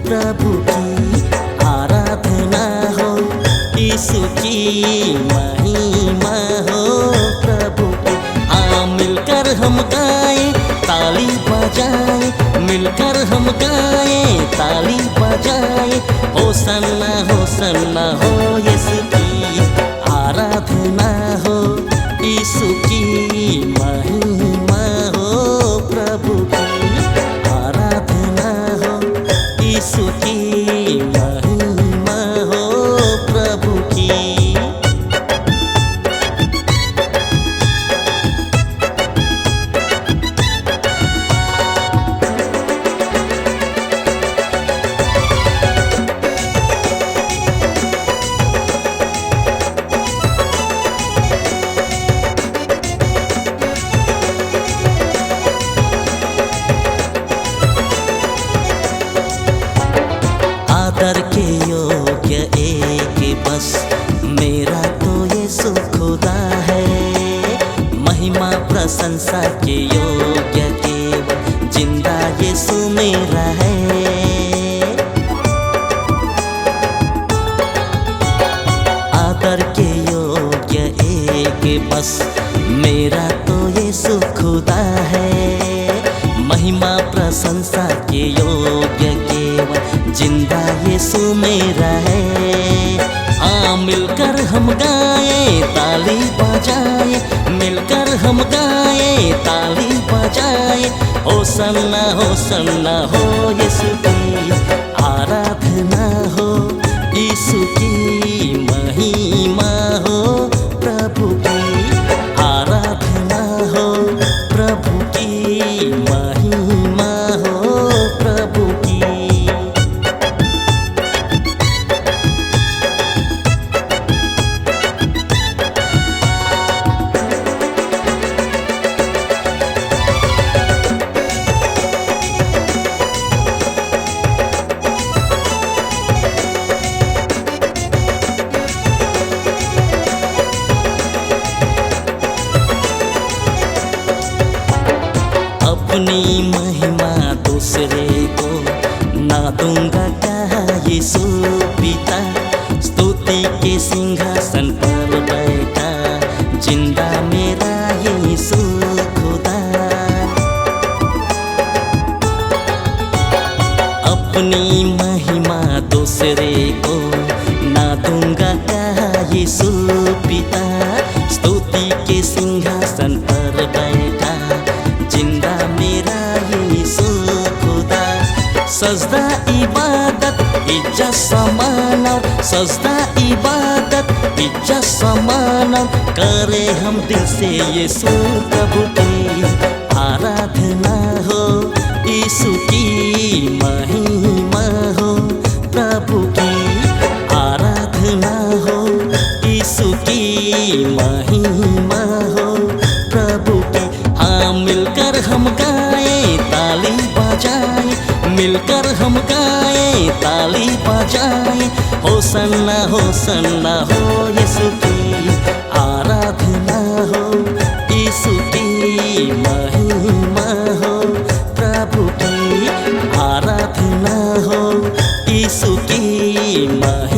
प्रभु की आराधना हो, यीशु की महिमा हो प्रभु की। हाँ मिलकर हम गाएं ताली बजाएं, मिलकर हम गाएं ताली बजाएं, होसन्ना होसन्ना हो यीशु की आराधना हो, यीशु की महिमा हो प्रभु की आराधना हो, यीशु की महिमा हो प्रभु की। आदर के योग्य एक बस मेरा तो यीशु खुदा है, महिमा प्रशंसा के योग्य केवल जिंदा यीशु मेरा है। आदर के योग्य एक बस मेरा तो यीशु खुदा है, महिमा प्रशंसा के योग्य केवल जिंदा यीशु मेरा है। हाँ मिलकर हम गाएं ताली बजाएं, मिलकर हम गाएं ताली बजाएं, होसन्ना होसन्ना हो यीशु की आराधना हो, यीशु की महिमा हो प्रभु की आराधना हो, प्रभु की महिमा हो प्रभु की। अपनी महिमा दूसरे को ना दूंगा कहा यीशु पिता, स्तुति के सिंहासन पर बैठा जिंदा मेरा यीशु खुदा। अपनी महिमा दूसरे को ना दूंगा कहा यीशु पिता, स्तुति के सिंहासन पर बैठा जिंदा मेरा यीशु खुदा। सजदा इबादत इज्जत समान, सजदा इबादत इज्जत समान, करे हम दिल से यीशु प्रभु की आराधना हो, यीशु की महिमा हो प्रभु की आराधना हो, यीशु की महिमा हो प्रभु की। हाँ मिलकर हम गाएं ताली बजाएं, मिलकर हम गाएं ताली बजाएं, होसन्ना होसन्ना हो यीशु की आराधना हो, यीशु की महिमा हो प्रभु की आराधना हो, यीशु की महिमा